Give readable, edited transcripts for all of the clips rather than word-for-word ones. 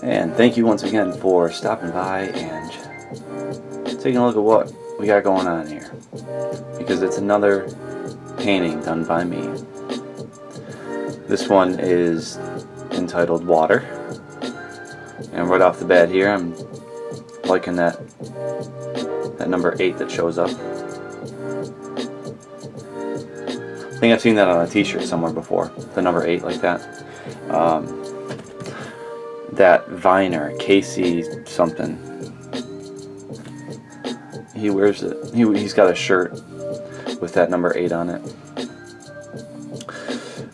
And thank you once again for stopping by and taking a look at what we got going on here, because it's another painting done by me. This one is entitled Water, and right off the bat here I'm liking that number 8 that shows up. I think I've seen that on a t-shirt somewhere before, the number 8 like that. That Viner, Casey something, he wears it. He's got a shirt with that number 8 on it.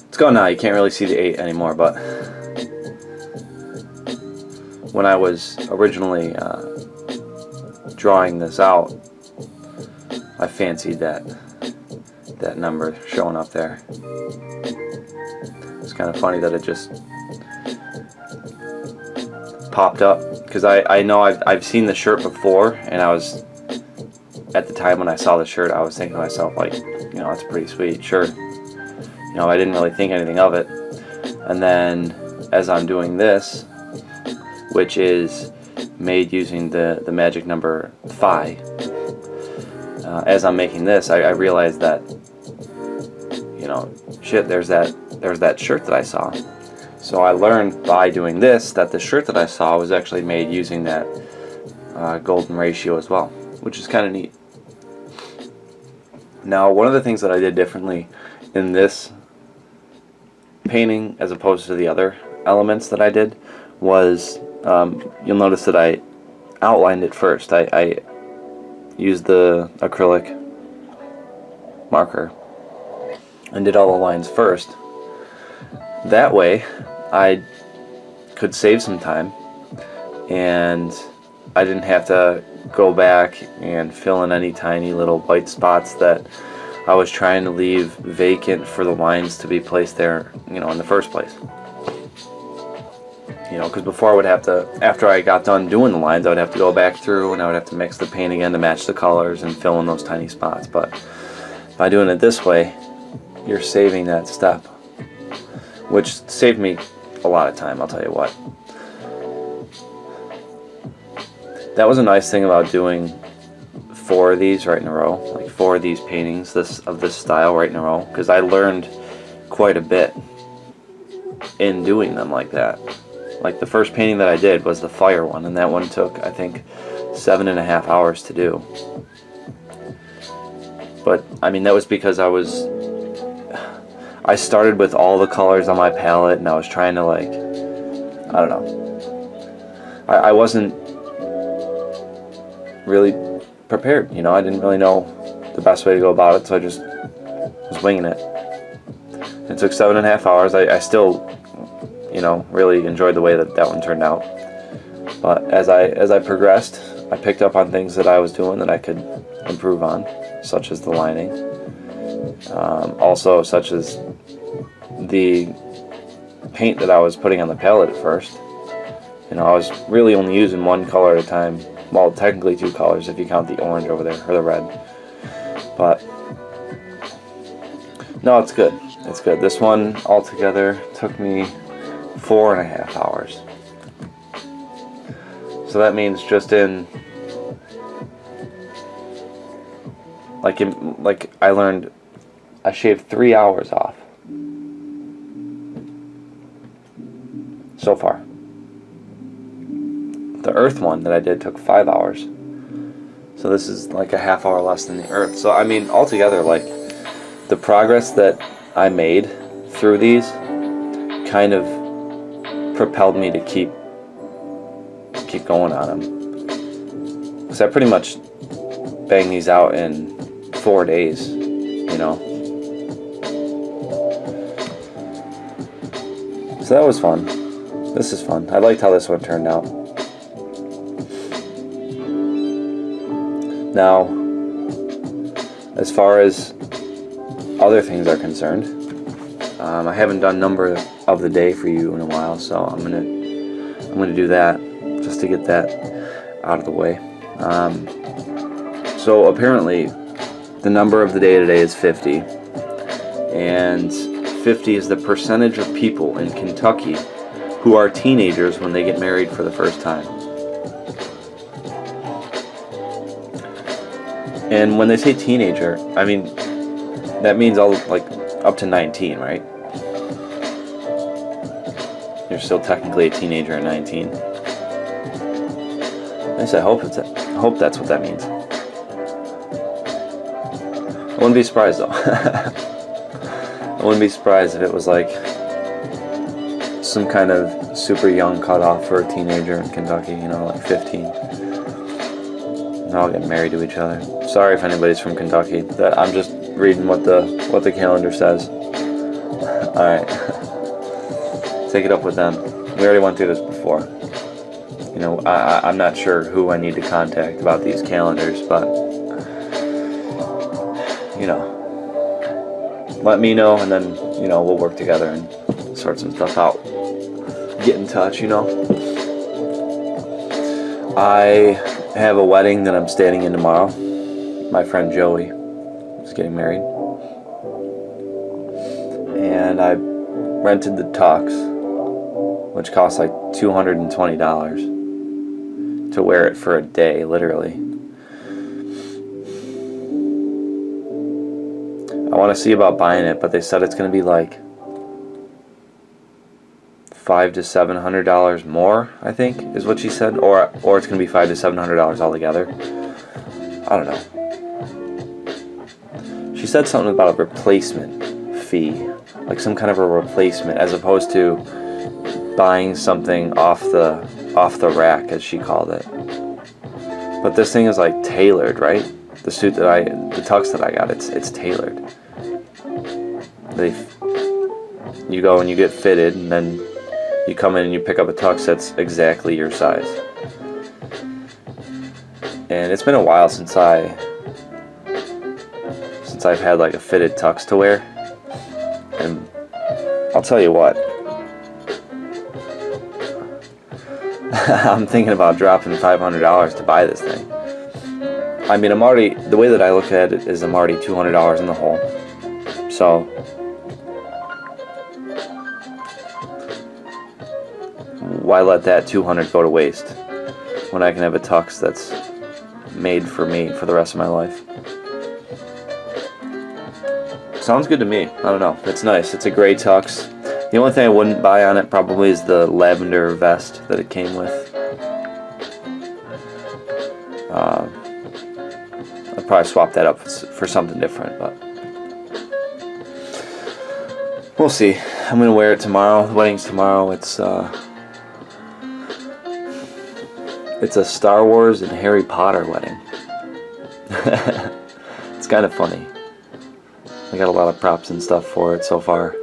It's gone now, you can't really see the 8 anymore, but when I was originally drawing this out, I fancied that number showing up there. It's kind of funny that it just popped up, because I know I've seen the shirt before, and I was, at the time when I saw the shirt, I was thinking to myself, like, you know, it's a pretty sweet shirt. You know, I didn't really think anything of it. And then as I'm doing this, which is made using the magic number 5, as I'm making this, I realized that, you know, shit, there's that shirt that I saw. So I learned by doing this that the shirt that I saw was actually made using that golden ratio as well, which is kind of neat. Now, one of the things that I did differently in this painting as opposed to the other elements that I did was, you'll notice that I outlined it first. I used the acrylic marker and did all the lines first. That way I could save some time, and I didn't have to go back and fill in any tiny little white spots that I was trying to leave vacant for the lines to be placed there, you know, in the first place. You know, because before I would have to, after I got done doing the lines, I would have to go back through and I would have to mix the paint again to match the colors and fill in those tiny spots. But by doing it this way, you're saving that step, which saved me a lot of time, I'll tell you what. That was a nice thing about doing 4 of these right in a row, like 4 of these paintings of this style right in a row, because I learned quite a bit in doing them like that. Like the first painting that I did was the fire one, and that one took, I think, 7.5 hours to do. But I mean, that was because I started with all the colors on my palette, and I was trying to, like, I don't know, I wasn't really prepared, you know. I didn't really know the best way to go about it, so I just was winging it. It took 7.5 hours. I still, you know, really enjoyed the way that one turned out. But as I progressed, I picked up on things that I was doing that I could improve on, such as the lining, also such as the paint that I was putting on the palette at first. You know, I was really only using one color at a time. Well, technically 2 colors if you count the orange over there, or the red. But no, it's good. It's good. This one altogether took me 4.5 hours. So that means just in like I learned, I shaved 3 hours off so far. The earth one that I did took 5 hours. So this is like a half hour less than the earth. So I mean, altogether, like, the progress that I made through these kind of propelled me to keep going on them. Because I pretty much banged these out in 4 days, you know. So that was fun. This is fun. I liked how this one turned out. Now, as far as other things are concerned, I haven't done number of the day for you in a while, so I'm gonna do that just to get that out of the way. So apparently, the number of the day today is 50, and 50 is the percentage of people in Kentucky who are teenagers when they get married for the first time. And when they say teenager, I mean, that means like up to 19, right? You're still technically a teenager at 19. At least I hope that's what that means. I wouldn't be surprised though. I wouldn't be surprised if it was like some kind of super young cutoff for a teenager in Kentucky, you know, like 15. They're all getting married to each other. Sorry if anybody's from Kentucky. I'm just reading what the calendar says. Alright. Take it up with them. We already went through this before. You know, I'm not sure who I need to contact about these calendars, but you know, let me know, and then, you know, we'll work together and sort some stuff out. Get in touch, you know. I have a wedding that I'm staying in tomorrow. My friend Joey is getting married. And I rented the tux, which costs like $220 to wear it for a day, literally. I want to see about buying it, but they said it's going to be like $500 to $700 more, I think, is what she said, or it's going to be $500 to $700 altogether. I don't know. She said something about a replacement fee, like some kind of a replacement, as opposed to buying something off the rack, as she called it. But this thing is like tailored, right? The tux that I got, it's tailored. You go and you get fitted, and then you come in and you pick up a tux that's exactly your size. And it's been a while since I've had like a fitted tux to wear. And I'll tell you what, I'm thinking about dropping $500 to buy this thing. I mean, the way that I look at it is I'm already $200 in the hole. So why let that $200 go to waste when I can have a tux that's made for me for the rest of my life? Sounds good to me. I don't know. It's nice. It's a gray tux. The only thing I wouldn't buy on it probably is the lavender vest that it came with. I'd probably swap that up for something different, but we'll see. I'm gonna wear it tomorrow. The wedding's tomorrow. It's a Star Wars and Harry Potter wedding. It's kind of funny. I got a lot of props and stuff for it so far.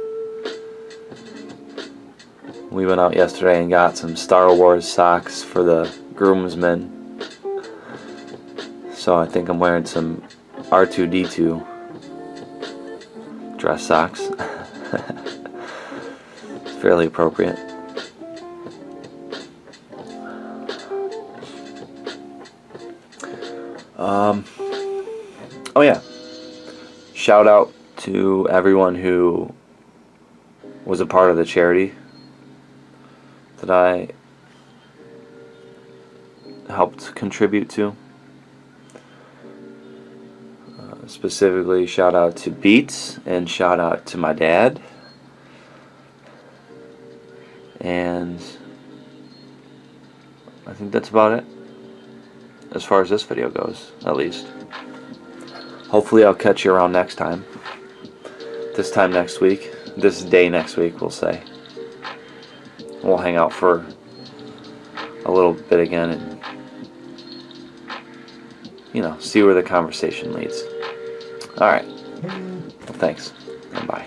We went out yesterday and got some Star Wars socks for the groomsmen. So I think I'm wearing some R2-D2 dress socks. It's fairly appropriate. Oh yeah. Shout out to everyone who was a part of the charity that I helped contribute to. Specifically, shout out to Beats and shout out to my dad. And I think that's about it, as far as this video goes, at least. Hopefully I'll catch you around next time. This time next week. This day next week, we'll say. We'll hang out for a little bit again and, you know, see where the conversation leads. Alright. Well, thanks. And bye.